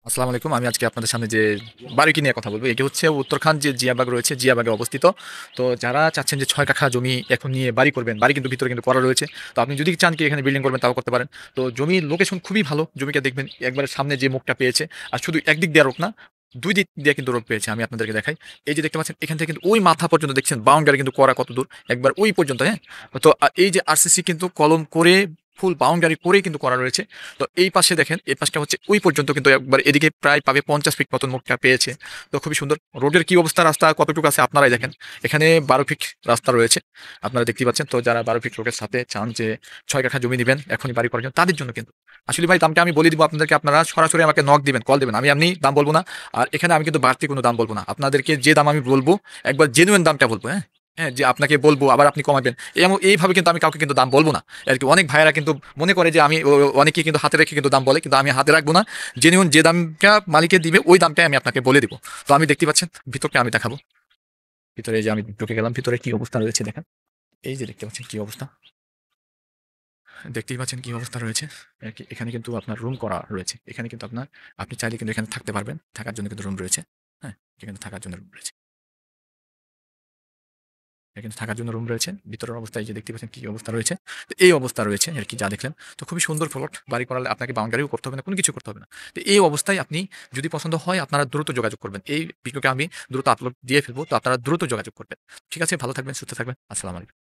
আসসালামু আলাইকুম। আমি আজকে আপনাদের সামনে যে বাড়িটি নিয়ে কথা বলব, এটি হচ্ছে উত্তরাখণ্ড যে জিয়াবাগ রয়েছে, জিয়াবাগে অবস্থিত। তো যারা চাচ্ছেন যে ৬ কাঠা জমি এখন নিয়ে বাড়ি করবেন, বাড়ি কিন্তু ভিতরে কিন্তু করা রয়েছে। তো আপনি যদি চান কি এখানে বিল্ডিং করবেন তাও করতে পারেন। তো জমির লোকেশন খুবই ভালো। জমিটা দেখবেন একবারে সামনে যে মুখটা পেয়েছে, আর শুধু একদিক দিয়ে রোড না, ২ দিক দিয়ে কিন্তু রোড পেয়েছে। আমি আপনাদেরকে দেখাই। এই যে দেখতে পাচ্ছেন এখান থেকে কিন্তু ওই মাথা পর্যন্ত দেখছেন বাউন্ডারি কিন্তু করা কতদূর, একবার ওই পর্যন্ত, হ্যাঁ? তো এই যে আরসিসি কিন্তু কলম করে ফুল বাউন্ডারি করেই কিন্তু করা রয়েছে। তো এই পাশে দেখেন, এই পাশটা হচ্ছে ওই পর্যন্ত কিন্তু একবার এদিকে প্রায় পাবে 50 ফিট মতন মুখটা পেয়েছে। তো খুবই সুন্দর। রোডের কি অবস্থা, রাস্তা কতটুকু আছে আপনারাই দেখেন। এখানে 12 ফিট রাস্তা রয়েছে। আপনারা দেখতেই পাচ্ছেন। তো যারা 12 ফিট রোডের সাথে চান যে ৬ কাঠা জমি নিবেন এখনই বাড়ি করার জন্য, তাদের জন্য কিন্তু আসলে ভাই দামটা আমি বলে দিব আপনাদেরকে। আপনারা সরাসরি আমাকে নক দিবেন, কল দিবেন। আমি এমনি দাম বলব না। আর এখানে আমি কিন্তু বাড়তি কোনো দাম বলব না। আপনাদেরকে যে দাম আমি বলব একবার জেনুইন দামটা বলব, হ্যাঁ? হ্যাঁ, যে আপনাকে বলবো আবার আপনি কমাবেন। এইভাবে কিন্তু আমি কাউকে কিন্তু দাম বলব না। আরকি অনেক ভাইয়েরা কিন্তু মনে করে যে আমি অনেকেই কিন্তু হাতে রেখে কিন্তু দাম বলে, কিন্তু আমি হাতে রাখবো না। জেনুইন যে দামটা মালিকে দিবে ওই দামটাই আমি আপনাকে বলে দিব। তো আমি দেখতে পাচ্ছেন ভিতরটা আমি দেখাবো। ভিতরে এই যে আমি ঢুকে গেলাম, ভিতরে কি অবস্থা রয়েছে দেখেন। এই যে দেখতে পাচ্ছেন কি অবস্থা। দেখতেই পাচ্ছেন কি অবস্থা রয়েছে। এখানে কিন্তু আপনার রুম করা রয়েছে। এখানে কিন্তু আপনি চাইলে কিন্তু এখানে থাকতে পারবেন। থাকার জন্য কিন্তু রুম রয়েছে। হ্যাঁ? এখানে থাকার জন্য রুম রয়েছে। এখানে থাকার জন্য রুম রয়েছে। ভিতরের অবস্থা এই যে দেখতে পাচ্ছেন কি অবস্থা রয়েছে। তো এই অবস্থা রয়েছে আরকি যা দেখলেন। তো খুবই সুন্দর প্লট। বাড়ি করালে আপনাকে বাউন্ডারিও করতে হবে না, কোনো কিছু করতে হবে না। তো এই অবস্থায় আপনি যদি পছন্দ হয় আপনারা দ্রুত যোগাযোগ করবেন। এই ভিডিওটা আমি দ্রুত আপলোড দিয়ে ফেলবো। তো আপনারা দ্রুত যোগাযোগ করবেন। ঠিক আছে? ভালো থাকবেন, সুস্থ থাকবেন। আসসালামু আলাইকুম।